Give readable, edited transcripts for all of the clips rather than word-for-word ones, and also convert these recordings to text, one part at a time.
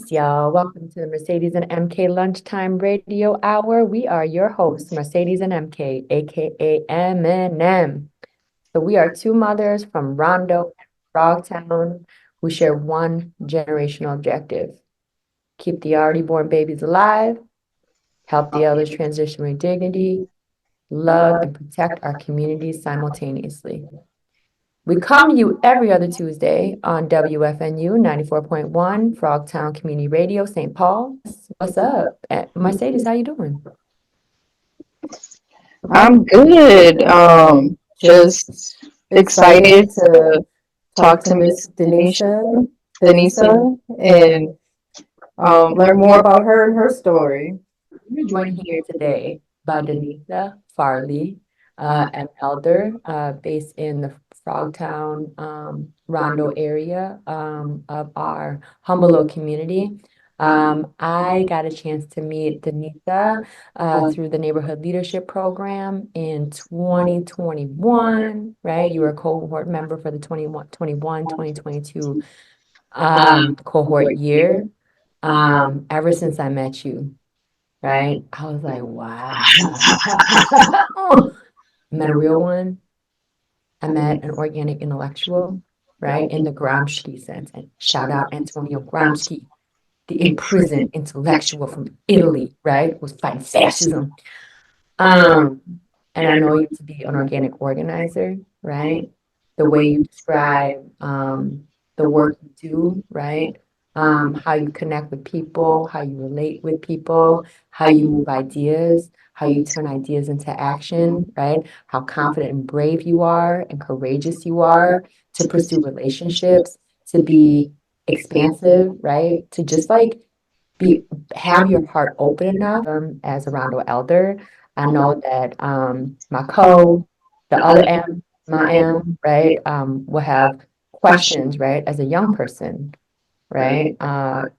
Greetings, y'all. Welcome to the Mercedes and MK Lunchtime Radio Hour. We are your hosts, Mercedes and MK, aka M&M. So we are two mothers from Rondo and Frogtown who share one generational objective: keep the already born babies alive, help the elders transition with dignity, love, and protect our communities simultaneously. We come to you every other Tuesday on WFNU 94.1, Frogtown Community Radio, St. Paul. What's up? Mercedes, how you doing? I'm good. Just excited to talk to Miss Danisa, and learn more about her and her story. We're joined here today by Danisa Farley, an elder based in the Frogtown, Rondo area of our humble little community. I got a chance to meet Danisa through the Neighborhood Leadership Program in 2021, right? You were a cohort member for the 2022 cohort year. Ever since I met you, right? I was like, wow. I met a real one. I met an organic intellectual, right? In the Gramsci sense. And shout out Antonio Gramsci, the imprisoned intellectual from Italy, right? Who was fighting fascism. And I know you to be an organic organizer, right? The way you describe the work you do, right? How you connect with people, how you relate with people, how you move ideas, how you turn ideas into action, right? How confident and brave you are and courageous you are to pursue relationships, to be expansive, right? To just like be have your heart open enough as a Rondo elder. I know that the other M, my M, right, will have questions, right, as a young person, right?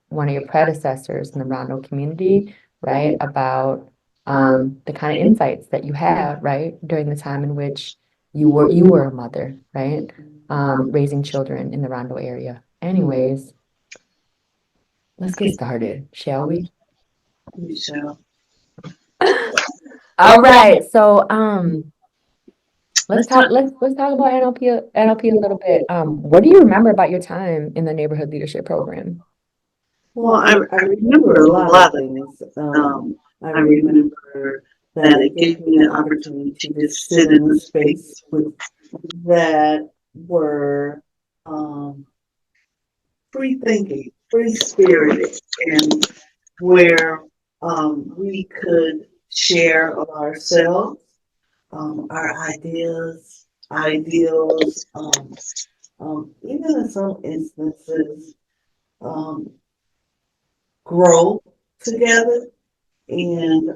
One of your predecessors in the Rondo community, right, about the kind of insights that you have, right, during the time in which you were a mother, right, raising children in the Rondo area. Anyways, let's get started, shall we? We shall. All right. So let's talk about NLP a little bit. What do you remember about your time in the neighborhood leadership program? Well, I remember a lot of things. I remember that it gave me an opportunity to just sit in a space with that were um, free thinking, free spirited, and where we could share of ourselves, our ideas, ideals, even in some instances, um, grow together. And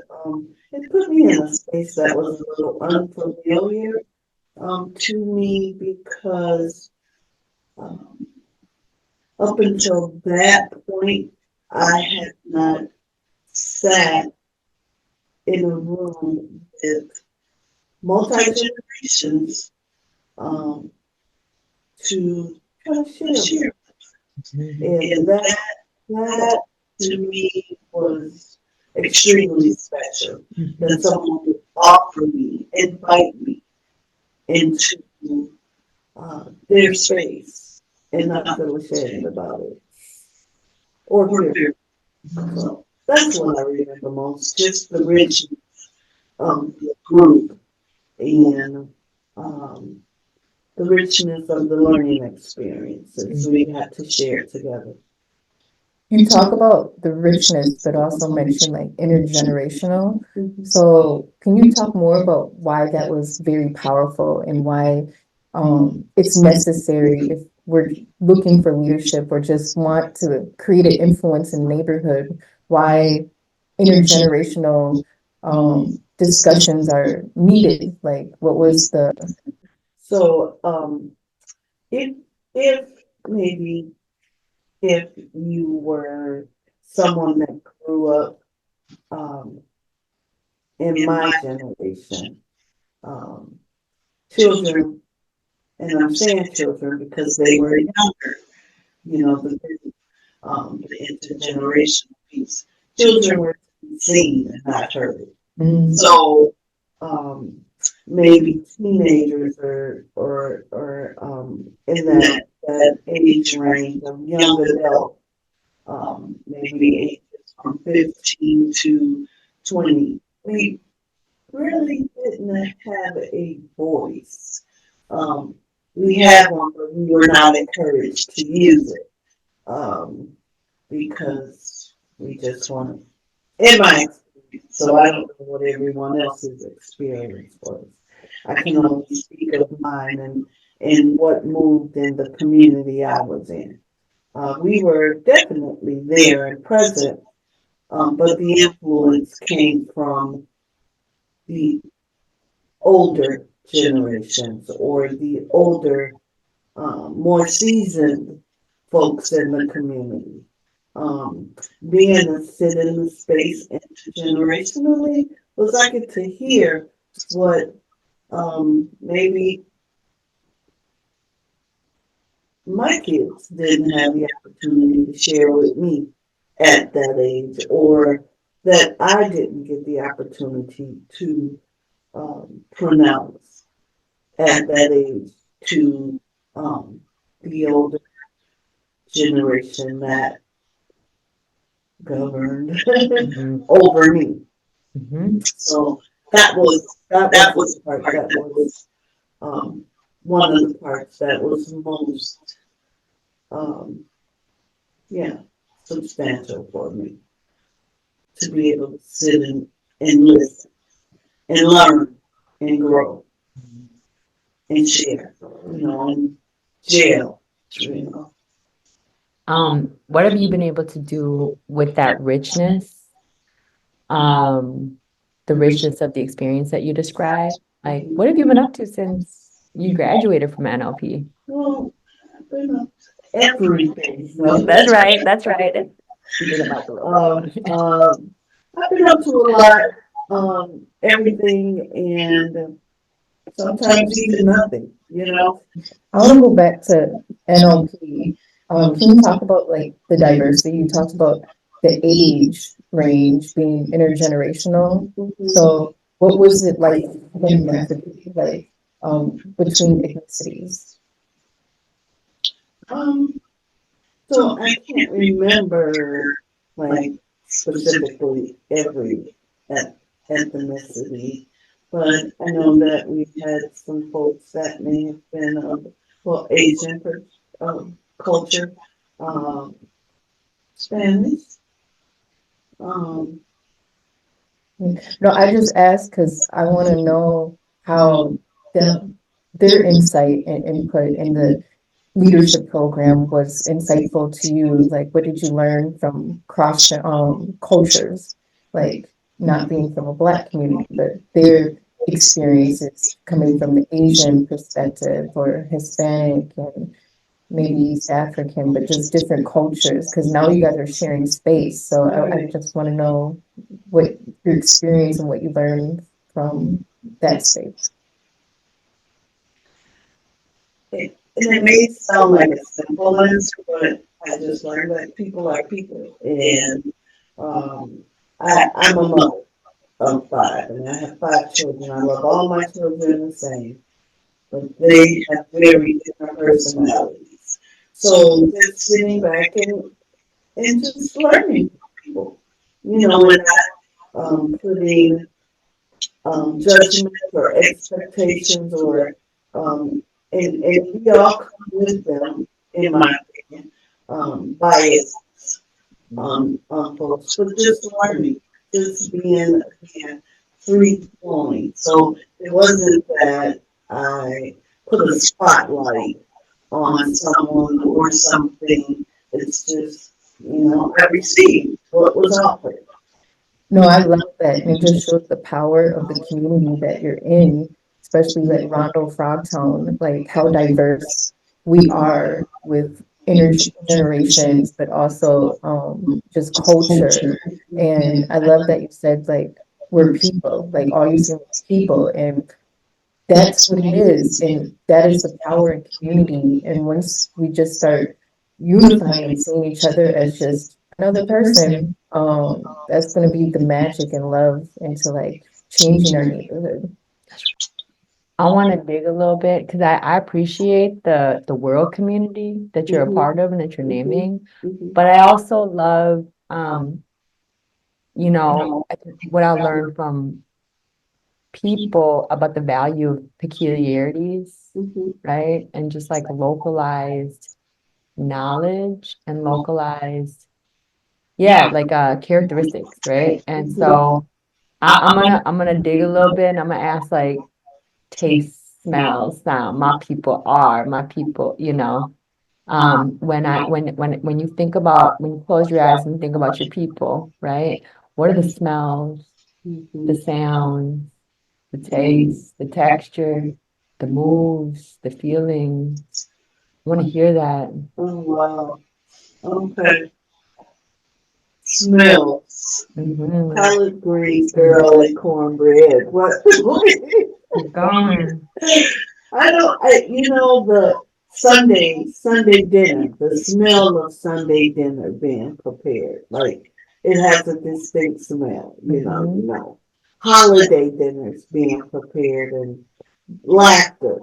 it put me in a space that was a little unfamiliar to me because um, up until that point, I had not sat in a room with multi generations um, to kind of share. And that to me was extremely special. That someone would offer me, invite me into their space and not feel ashamed about it or fear. So that's what I remember most, just the richness of the group and um, the richness of the learning experiences we had to share together. You talk about the richness, but also mention like intergenerational. So, can you talk more about why that was very powerful and why it's necessary if we're looking for leadership or just want to create an influence in neighborhood? Why intergenerational discussions are needed? Like, what was the So if if maybe if you were someone that grew up um, in my generation, um, children, and I'm saying children because they were younger, you know, the intergenerational piece. Children were seen and not heard. Mm. So maybe teenagers or in that age range of young adult, maybe ages from 15 to 20, we really didn't have a voice. Um, we had one, but we were not encouraged to use it because we just wanted, in my experience, so I don't know what everyone else's experience was. I can only speak of mine and what moved in the community I was in. We were definitely there and present, but the influence came from the older generations or the older, more seasoned folks in the community. Um, Being to sit in the space intergenerationally was I get to hear what maybe my kids didn't have the opportunity to share with me at that age, or that I didn't get the opportunity to pronounce at that age to the older generation that governed Mhm. over me. Mhm. So that was the part that was um, one of the parts that was most um, yeah substantial for me to be able to sit and listen and learn and grow and share, in jail, you know. What have you been able to do with that richness? Um, the richness of the experience that you described? Like, what have you been up to since you graduated from NLP? Well, you know, everything. No, That's right. That's right. Speaking the mic a little um, bit. um, I've been up to a lot, everything, and sometimes even nothing. I want to go back to NLP. Can you talk about like the diversity? You talked about the age range being intergenerational. So what was it like genetically, like between ethnicities? Um, so I can't remember like specifically every ethnicity, but I know that we've had some folks that may have been of Asian culture, um, Spanish. Um, No, I just asked because I want to know how the, their insight and input in the leadership program was insightful to you. Like, what did you learn from cross cultures? Like, not being from a Black community, but their experiences coming from the Asian perspective or Hispanic and maybe East African, but just different cultures. Because now you guys are sharing space. So I just want to know what your experience and what you learned from that space. and it may sound like a simple answer, but I just learned that people are people, and um, I'm a mother of five, and I have five children. I love all my children the same, but they have very different personalities. So just sitting back and just learning from people, and not putting judgment or expectations or and we all come with them, in my opinion, bias on folks, but just learning, just being again free flowing. So it wasn't that I put a spotlight on someone or something. It's just, I received what was offered. No, I love that. And it just shows the power of the community that you're in, especially like Rondo Frogtown, like how diverse we are with intergenerations, but also just culture. And I love that you said like we're people, like all you see is people, and that's what it is. And that is the power in community. And once we just start unifying and seeing each other as just another person. That's going to be the magic and love into like changing our neighborhood. I want to dig a little bit because I appreciate the world community that you're a part of and that you're naming, but I also love I think what I learned from people about the value of peculiarities, right? And just like localized knowledge and localized, like characteristics, right? And so I'm gonna dig a little bit and I'm gonna ask like taste, smell, sound, my people are, my people, when you think about when you close your eyes and think about your people, right? What are the smells, the sounds, the taste, the texture, the moves, the feelings? I want to hear that. Oh, wow. Okay. Smells. Mm-hmm. Collard greens, girl, and cornbread. What? Keep going. The Sunday dinner, the smell of Sunday dinner being prepared. Like, it has a distinct smell, Holiday dinners being prepared and laughter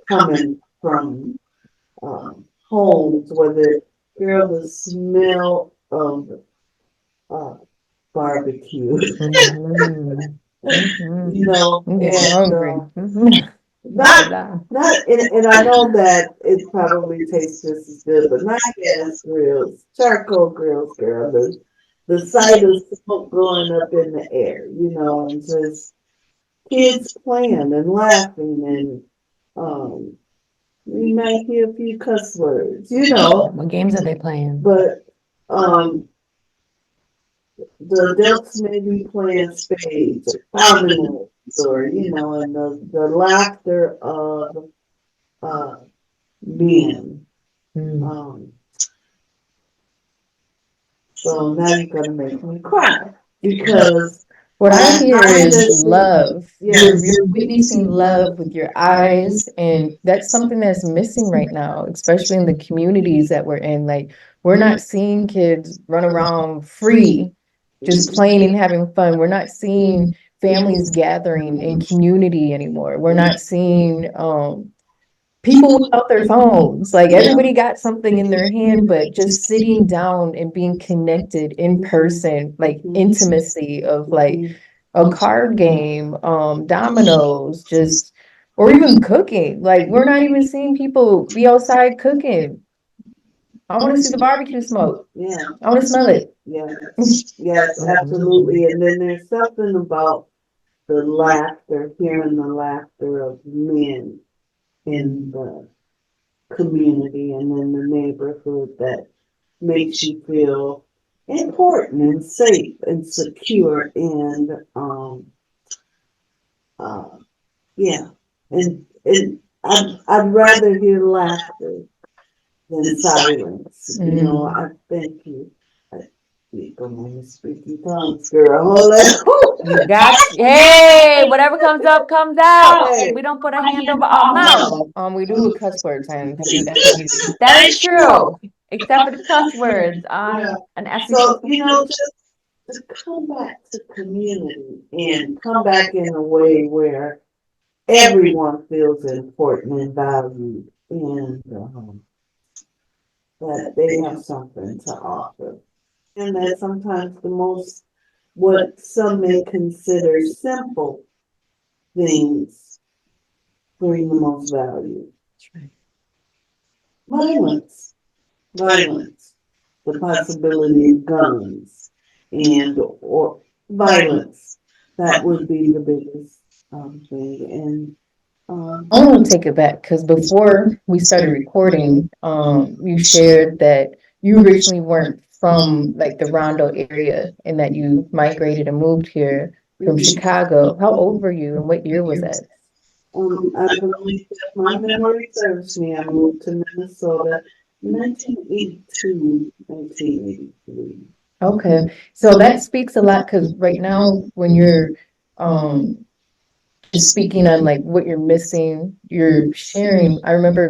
coming from homes where the smell of uh, barbecue, Mm-hmm. Mm-hmm. I'm getting and hungry. not and I know that it probably tastes just as good, but not gas grills, charcoal grills, girl. The sight of smoke going up in the air, and just kids playing and laughing, and we might hear a few cuss words, What games are they playing? but um, the adults may be playing spades or dominoes, or and the laughter of uh, men. Mm. Um, so now you're gonna make me cry because What I I hear is understand. love. Yes. You're witnessing love with your eyes, and that's something that's missing right now, especially in the communities that we're in. Like, we're not seeing kids run around free, just playing and having fun. We're not seeing families gathering in community anymore. We're not seeing people without their phones. Like, everybody got something in their hand, but just sitting down and being connected in person, like intimacy of like a card game, dominoes, just or even cooking. Like, we're not even seeing people be outside cooking. I want to see the barbecue smoke. Yeah. I want to smell it. Yes. Yes. Absolutely. And then there's something about the laughter, hearing the laughter of men in the community and in the neighborhood that makes you feel important and safe and secure and uh, yeah, and I'd rather hear laughter than silence. I thank you. You go on speaking tongues, girl. Hold You on. got, hey, whatever comes up, comes out. Hey. We don't put a hand over our mouth. We do with cuss words, and that's easy. That is true, except for the cuss words Yeah. on an SEC. So, just come back to community and come back in a way where everyone feels important and valued and that they have something to offer. And that sometimes the most, what some may consider simple things bring the most value. Violence, violence, the possibility of guns and or violence. That would be the biggest thing. And I want to take it back because before we started recording, you shared that you originally weren't from like the Rondo area and that you migrated and moved here from Chicago. How old were you and what year was that? I believe that my memory serves me. I moved to Minnesota 1982, 1983. Okay, so that speaks a lot because right now when you're um just speaking on like what you're missing, you're sharing. I remember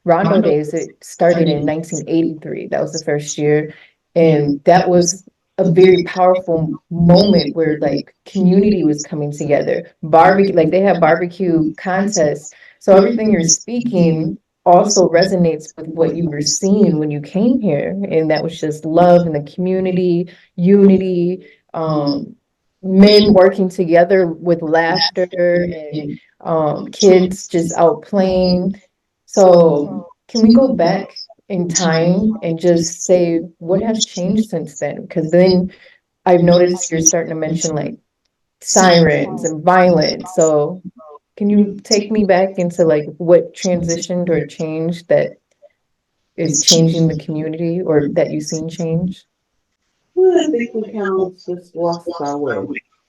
Rondo Days, it started in 1983. That was the first year. And that was a very powerful moment where like community was coming together. Barbecue, like they have barbecue contests. So everything you're speaking also resonates with what you were seeing when you came here. And that was just love in the community, unity, men working together with laughter and kids just out playing. So, can we go back in time and just say what has changed since then? Because then I've noticed you're starting to mention like sirens and violence. So, can you take me back into like what transitioned or changed that is changing the community or that you've seen change? Well, I think we kind of just lost our way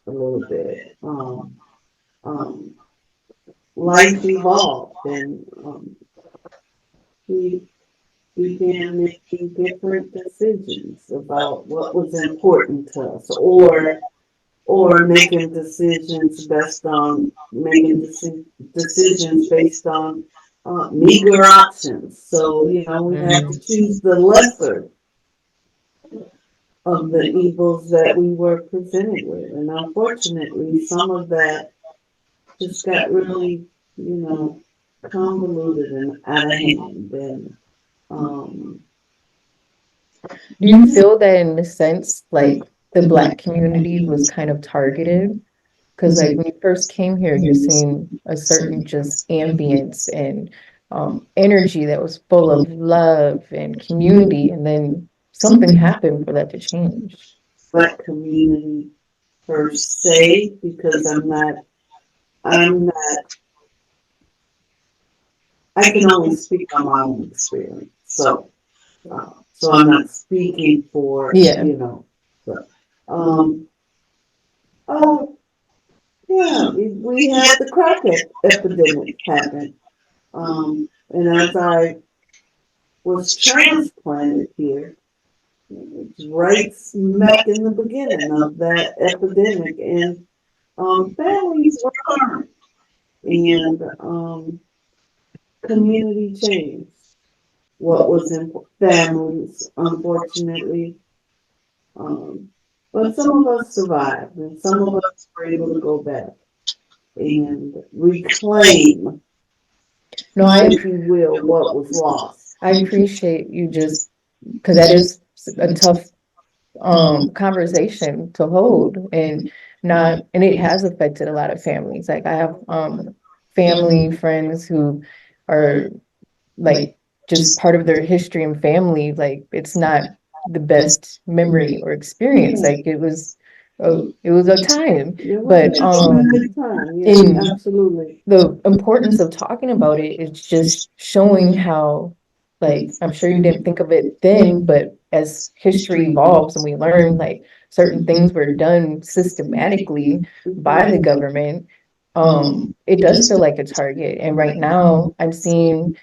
a little bit. Um, Life evolved, and we began making different decisions about what was important to us, or making decisions based on decisions based on meager options. So we had to choose the lesser of the evils that we were presented with, and unfortunately, some of that just got really, you know, convoluted and out of hand. And um, Do you feel that in a sense, like the Black community was kind of targeted? Because like when you first came here, you're seeing a certain just ambience and energy that was full of love and community, and then something happened for that to change. Black community per se, because I'm not, I can only speak on my own experience. So I'm not speaking for, Yeah. so, um, oh, yeah, we had the crack epidemic happen. And as I was transplanted here, it's right smack in the beginning of that epidemic, and families were harmed, and community changed. What was in families, unfortunately, um, but some of us survived, and some of us were able to go back and reclaim, No, if you will, what was lost. I appreciate you just because that is a tough conversation to hold and not and it has affected a lot of families. Like I have family friends who are like just part of their history and family, like it's not the best memory or experience. Like it was a time. It was But a traumatic time, yeah, in absolutely. the importance of talking about it is just showing how, like, I'm sure you didn't think of it then, but as history evolves and we learn, like, certain things were done systematically by the government, it does feel like a target. And right now, I'm seeing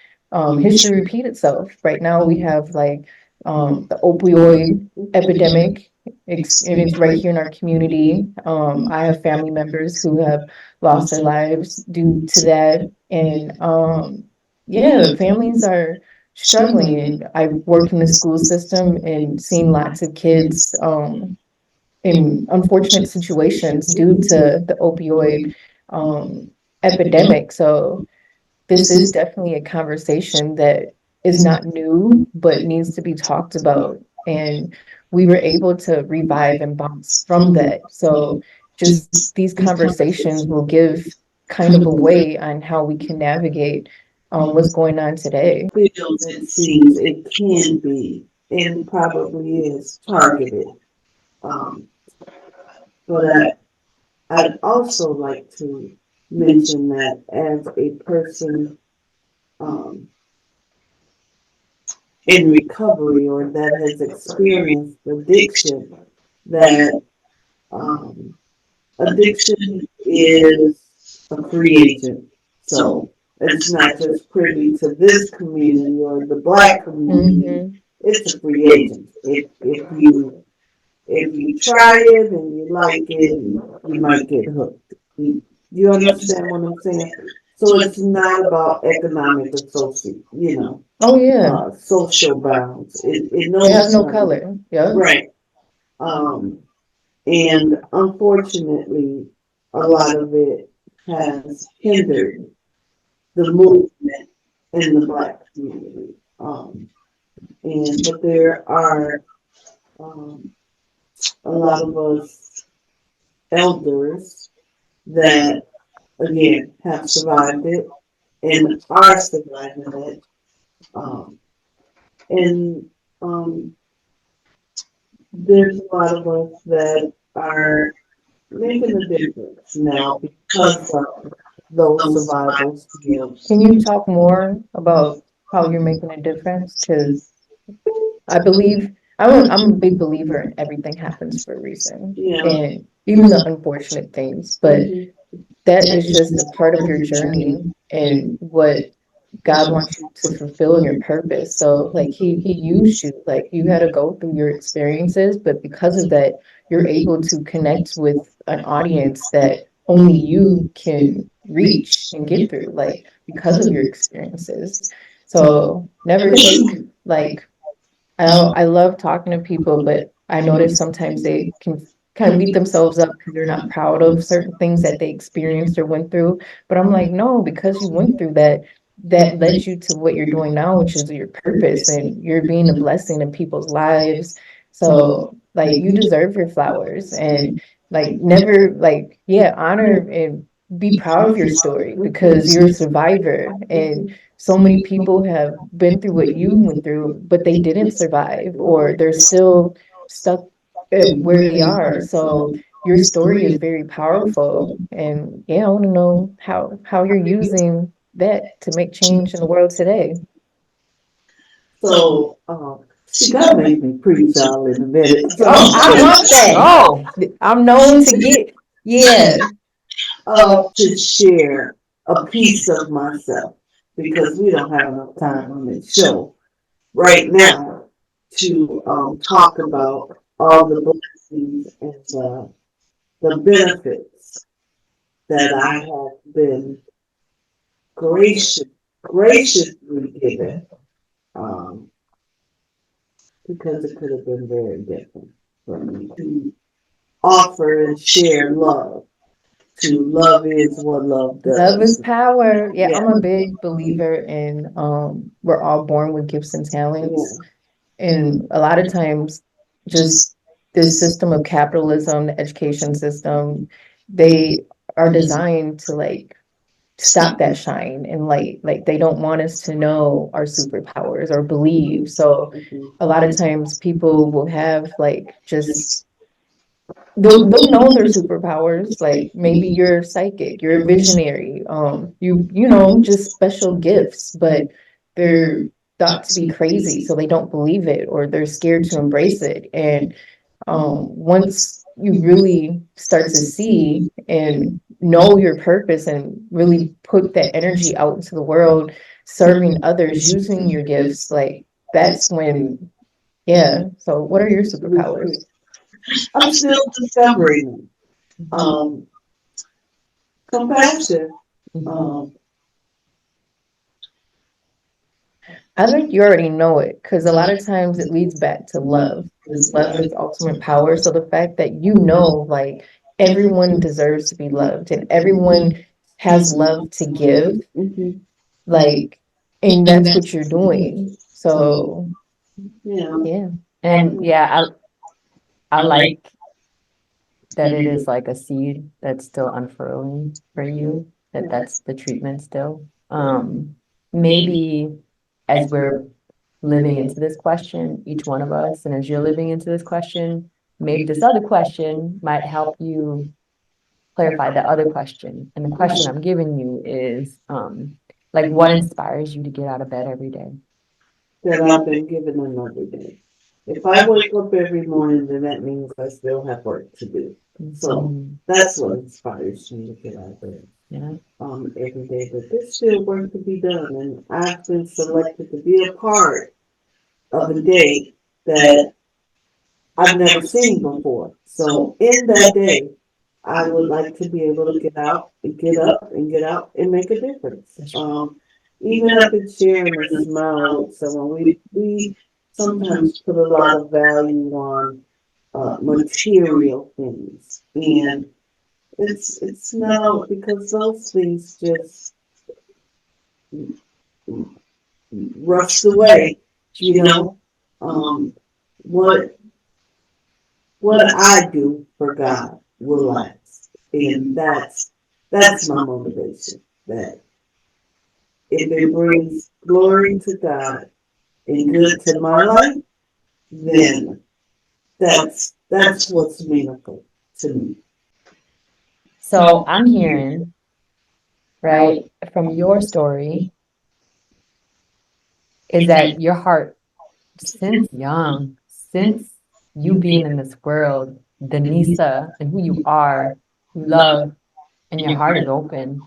history repeat itself. Right now, we have like the opioid epidemic. And it's right here in our community. I have family members who have lost their lives due to that. And yeah, families are struggling. And I work in the school system and seen lots of kids in unfortunate situations due to the opioid epidemic. So this is definitely a conversation that is not new, but needs to be talked about. And we were able to revive and bounce from that. So just these conversations will give kind of a way on how we can navigate what's going on today. Feels it seems it can be and probably is targeted. Um, but I'd also like to mention that as a person um, in recovery or that has experienced addiction, that um, addiction is a free agent. So it's not just privy to this community or the Black community. Mm-hmm. It's a free agent. If you try it and you like it, you might get hooked. You understand what I'm saying? So it's not about economic associate, Oh yeah. social bounds. It They have knows no nothing. color. Yeah. Right. Um, and unfortunately, a lot of it has hindered the movement in the Black community. But there are um, a lot of us elders that again have survived it and are surviving it. Um, and there's a lot of us that are making a difference now because of those survival skills. Can you talk more about how you're making a difference? Because I believe I'm a big believer in everything happens for a reason, Yeah. and even the unfortunate things. But Mhm. that is just a part of your journey and what God wants you to fulfill in your purpose. So like he used you, like you had to go through your experiences, but because of that, you're able to connect with an audience that only you can reach and get through, like because of your experiences. So never take like I love talking to people, but I notice sometimes they can kind of beat themselves up because they're not proud of certain things that they experienced or went through. But I'm like, no, because you went through that, that led you to what you're doing now, which is your purpose, and you're being a blessing in people's lives. So, like, you deserve your flowers, and like, never, like, yeah, honor and be proud of your story because you're a survivor. And so many people have been through what you went through, but they didn't survive, or they're still stuck at where they are. So your story is very powerful. And yeah, I want to know how you're using that to make change in the world today. So she gotta make me preach y'all in a minute. So Oh, I want that. Oh, I'm known to get, yeah. to share a piece of myself because we don't have enough time on this show right now to talk about all the blessings and the benefits that I have been gracious, graciously given um, because it could have been very different for me to offer and share love. To love is what love Love is does. power. Yeah, Yeah. I'm a big believer in we're all born with gifts and talents. Yeah. And a lot of times just this system of capitalism, the education system, they are designed to like stop that shine and light. Like they don't want us to know our superpowers or believe. So Mhm. a lot of times people will have like just they'll know their superpowers. Like maybe you're psychic, you're a visionary, you know, just special gifts, but they're thought to be crazy, so they don't believe it or they're scared to embrace it. And once you really start to see and know your purpose and really put that energy out into the world, serving others, using your gifts, like that's when, yeah. So what are your superpowers? I'm still discovering them. Um, compassion. Mhm. Um, I think you already know it because a lot of times it leads back to love because love is ultimate power. So the fact that you know, like, everyone deserves to be loved and everyone has love to give, mhm. like, and that's what you're doing. So, Yeah. yeah. and yeah, I like that it is like a seed that's still unfurling for you, that that's the treatment still. Maybe as we're living into this question, each one of us, and as you're living into this question, maybe this other question might help you clarify the other question. And the question I'm giving you is, like, what inspires you to get out of bed every day? That I've been given another day. If I wake up every morning, then that means I still have work to do. So Mm, that's what inspires me to get out of bed yeah. every day. But there's still work to be done, and I've been selected to be a part of a day that I've never seen before. So in that day, I would like to be able to get out, and get up, and get out and make a difference. Even if it's sharing a smile with someone, we sometimes put a lot of value on material things, and it's no, because those things just rust away. You know, um, what what I do for God will last, and that's my motivation. That if it brings glory to God and good to my life, then that's what's meaningful to me. So I'm hearing, right, from your story is that your heart, since young, since you being in this world, Danisa and who you are, you love, and your heart is open.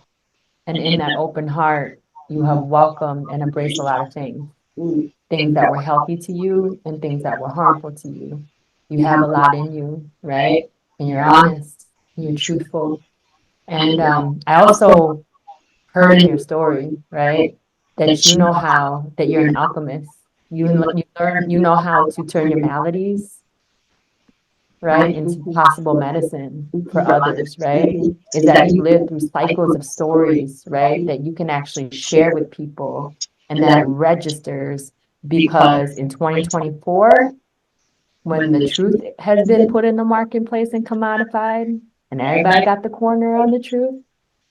And in that open heart, you have welcomed and embraced a lot of things, Mm. things that were healthy to you and things that were harmful to you. You have a lot in you, right? And you're honest, you're truthful. And I also heard in your story, right, that you know how that you're an alchemist. You learn, you know how to turn your maladies, right, into possible medicine for others, right? Is that you've lived through cycles of stories, right, that you can actually share with people, and that it registers because in 2024, when the truth has been put in the marketplace and commodified, and everybody got the corner on the truth,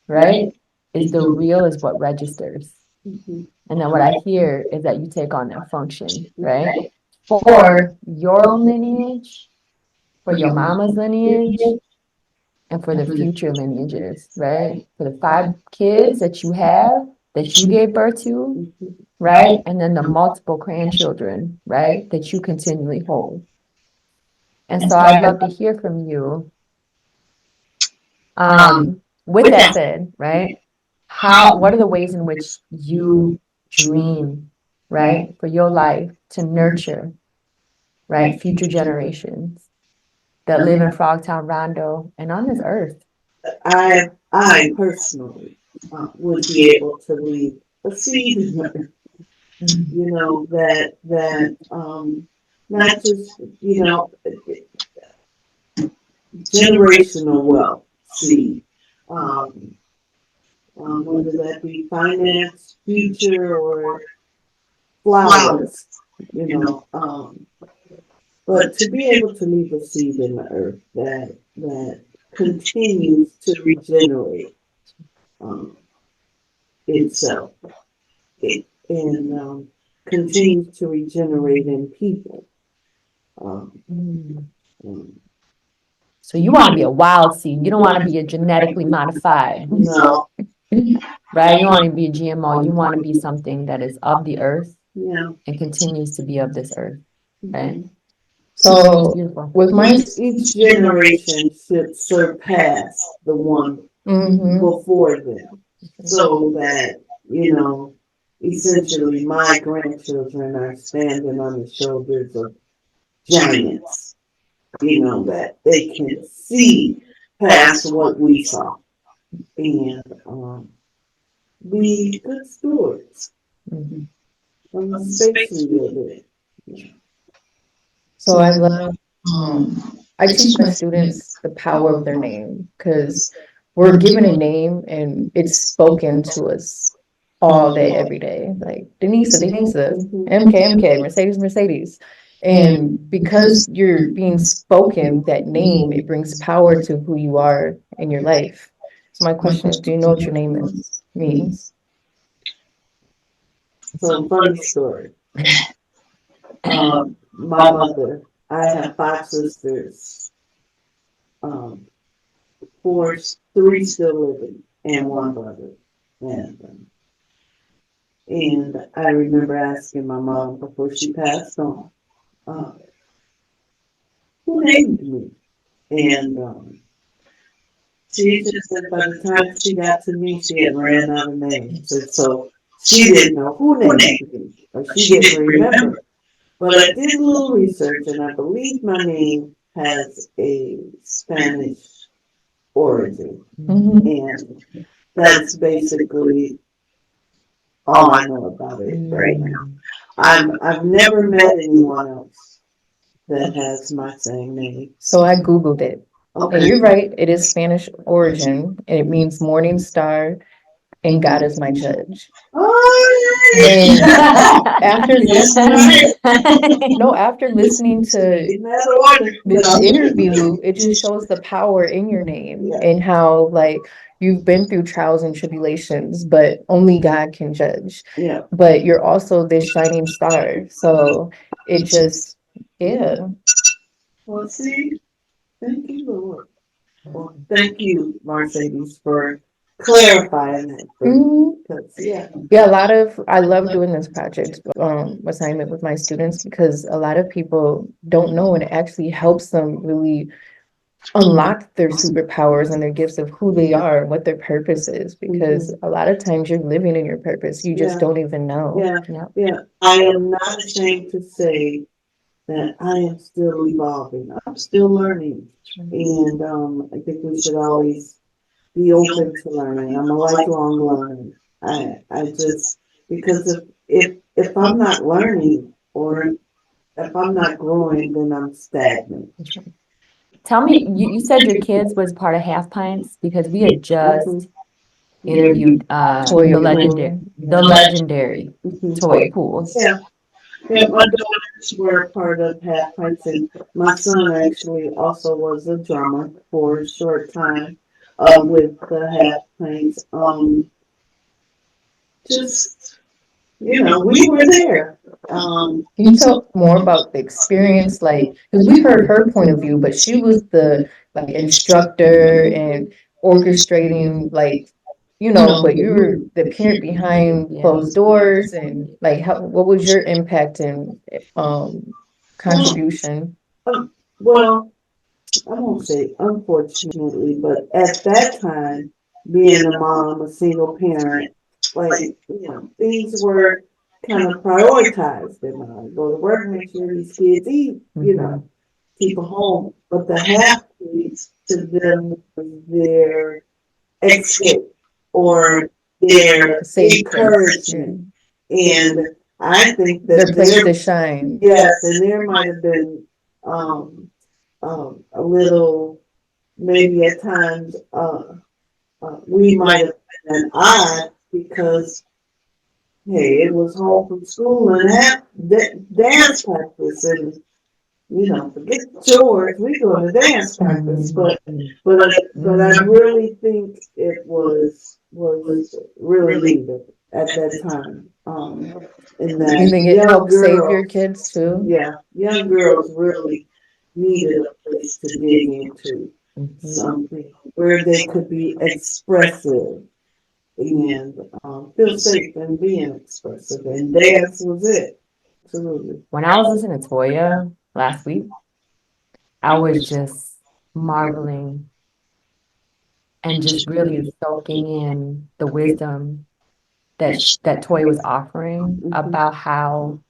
right, is the real is what registers. Mhm. And then what I hear is that you take on that function, right? For your own lineage, for your mama's lineage, and for the future lineages, right? For the 5 kids that you have, that you gave birth to, right? And then the multiple grandchildren, right? That you continually hold. And so I'd love to hear from you. With that said, right? What are the ways in which you dream, right? For your life to nurture, right? Future generations that live in Frogtown, Rondo, and on this earth. I personally would be able to leave a seed in her, you know, that not just, you know, generational wealth seed. Um, Whether that be finance, future, or flowers, you know. But to be able to leave a seed in the earth that continues to regenerate um, itself, and continues to regenerate in people. Um, Mm. um, So you want to be a wild seed. You don't want to be a genetically modified, no, right? You want to be a GMO. You want to be something that is of the earth yeah. and continues to be of this earth, right? So Beautiful. with my, Each generation should surpass the one mm-hmm, before them, so that, you know, essentially my grandchildren are standing on the shoulders of giants, you know, that they can see past what we saw, and be good stewards Mhm. from the space we live in. Yeah. so I love, I teach my students the power of their name because we're given a name and it's spoken to us all day, every day. Like Danisa, Danisa, Mhm. MK, MK, Mercedes, Mercedes. And because you're being spoken that name, it brings power to who you are in your life. So my question is, do you know what your name means? So, funny story. My mother, I have 5 sisters, um, four, three still living, and one brother. And I remember asking my mom before she passed on, uh, who named me? And she just said by the time she got to me, she had ran out of names. And so she didn't know who named me, or she didn't remember. But I did a little research, and I believe my name has a Spanish origin. Mhm. And that's basically all I know about it right now. I've never met anyone else that has my same name. So I Googled it. Okay. And you're right, it is Spanish origin, and it means morning star, and God is my judge. Oh, And yeah. after Yes, listening, right. no, after listening to In that order. this No. interview, it just shows the power in your name Yeah. and how like you've been through trials and tribulations, but only God can judge. Yeah. But you're also this shining star. So it just, yeah. Well, see, thank you, Lord. Well, thank you, Mercedes, for clarifying that for me. Mhm. 'Cause, yeah. Yeah, I love doing this project assignment with my students because a lot of people don't know, and it actually helps them really unlock their superpowers and their gifts of who they are, what their purpose is, because a lot of times you're living in your purpose. You just Yeah. don't even know. Yeah. Yep. Yeah. I am not ashamed to say that I am still evolving. I'm still learning. And I think we should always be open to learning. I'm a lifelong learner. I just because if I'm not learning or if I'm not growing, then I'm stagnant. Tell me, you said your kids was part of Half Pints because we had just Mhm. interviewed Toya the Pool. legendary Mhm. Toy Pool. Yeah. Yeah, my daughters were part of Half Pints, and my son actually also was a drummer for a short time with the Half Pints. Just we were there. Can you talk more about the experience? Like, because we heard her point of view, but she was the like instructor and orchestrating, like, but you were the parent behind Yeah. closed doors, and like, what was your impact and contribution? Well, I won't say unfortunately, but at that time, being a mom, a single parent, like things were kind of prioritized. And go to work, make sure these kids eat, keep them home. But the half piece to them was their escape or their Safe place. encouragement. And I think Their that place to shine. yes, and there might have been a little, maybe at times, we might have been odd because, hey, it was home from school and dance practice and, forget the chores, we go to dance practice. But I really think it was really needed at that time. In You that think it young helped save your girls, kids too? yeah, young girls really needed a place to dig into something where they could be expressive and feel safe in being expressive. And dance was it. Absolutely. When I was listening to Toya last week, I was just marveling and just really soaking in the wisdom that Toya was offering about how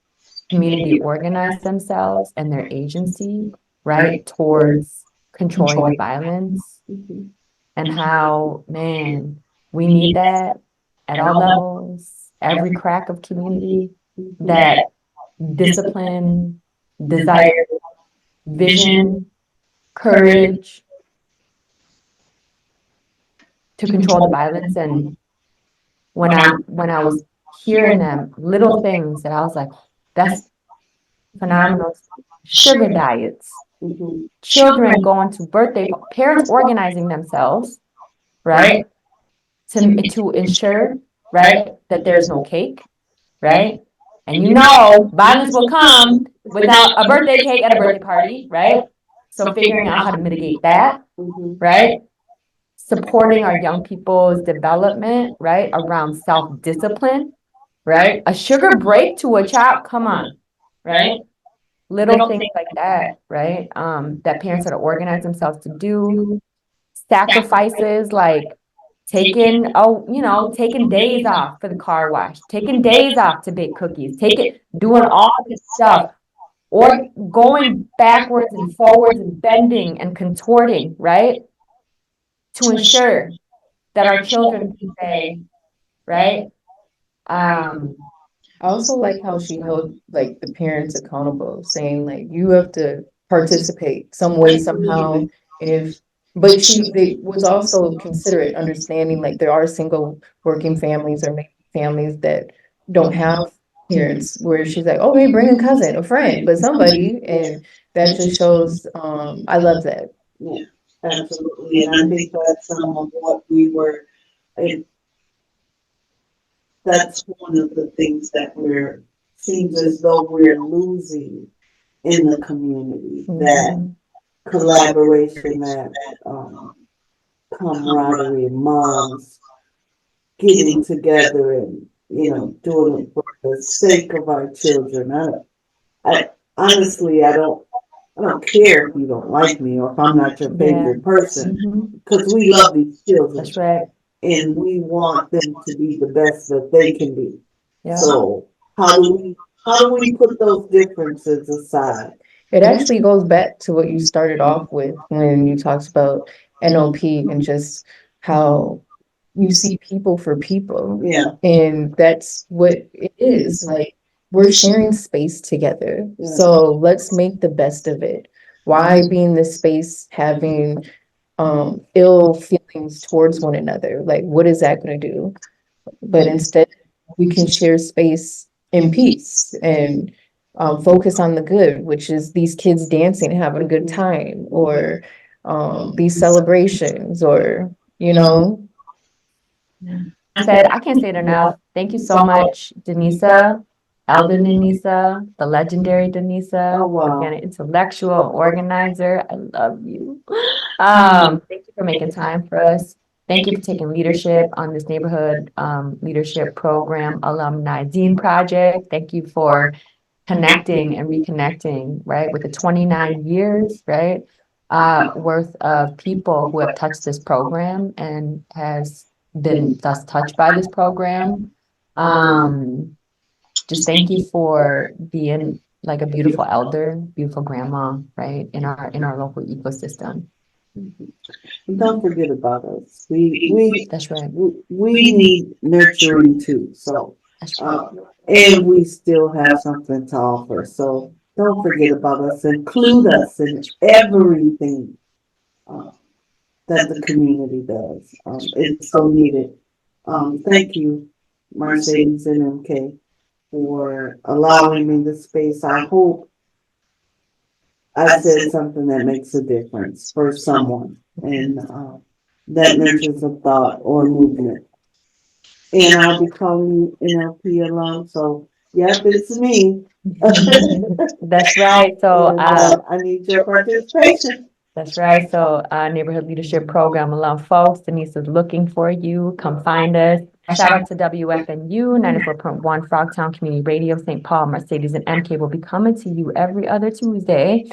community organized themselves and their agency, right, towards controlling the violence, Mhm. and how, man, we need that at all levels, every crack of community, that discipline, desire, vision, courage to control the violence. And when I was hearing them, little things that I was like, that's phenomenal. Sugar diets, Mhm. children going to birthday, parents organizing themselves, right, to ensure, right, that there's no cake, right? And violence will come without a birthday cake at a birthday party, right? So figuring out how to mitigate that, Mhm. right? Supporting our young people's development, right, around self-discipline, right? A sugar break to a child, come on, right? Little things like that, right? That parents had to organize themselves to do. Sacrifices like taking days off for the car wash, taking days off to bake cookies, doing all this stuff, or going backwards and forwards and bending and contorting, right? to ensure that our children can say, right? Um, I also like how she held like the parents accountable, saying like you have to participate some way, somehow. And if but they was also considerate, understanding like there are single working families or maybe families that don't have parents where she's like, okay, bring a cousin, a friend, but somebody, and that just shows I love that. Yeah, absolutely. And I think that's some of what we were, it, that's one of the things that we're, seems as though we're losing in the community, that Mhm. collaboration, that camaraderie, moms getting together and, doing it for the sake of our children. I honestly, I don't care if you don't like me or if I'm not your yeah. favorite person, Mhm. because we love these children That's right. and we want them to be the best that they can be. Yeah. So how do we put those differences aside? It actually goes back to what you started off with when you talked about NLP and just how you see people for people. Yeah. And that's what it is. Like we're sharing space together. Yeah. So let's make the best of it. Why be in this space having ill feelings towards one another? Like what is that going to do? But instead we can share space in peace and focus on the good, which is these kids dancing, having a good time, or these celebrations, or you know. Said, I can't say it enough. Thank you so much, Danisa, Elder Danisa, the legendary Danisa, Oh, wow. again, an intellectual organizer. I love you. Thank you for making time for us. Thank you for taking leadership on this neighborhood leadership program alumni Zine project. Thank you for connecting and reconnecting, right, with the 29 years, right, worth of people who have touched this program and has been thus touched by this program. Just thank you for being like a beautiful elder, beautiful grandma, right, in our local ecosystem. And don't forget about us. We That's right. we need nurturing too. So That's right. and we still have something to offer. So don't forget about us. Include us in everything uh, that the community does. It's so needed. Thank you, Mercedes and MK, for allowing me the space. I hope I said something that makes a difference for someone and that nurtures a thought or movement. And I'll be calling you NLP alum. So, yep, it's me. That's right. So, And I need your participation. that's right. So, Neighborhood Leadership Program alum folks, Denise is looking for you. Come find us. Shout out to WFNU 94.1 Frogtown Community Radio, St. Paul, Mercedes, and MK will be coming to you every other Tuesday.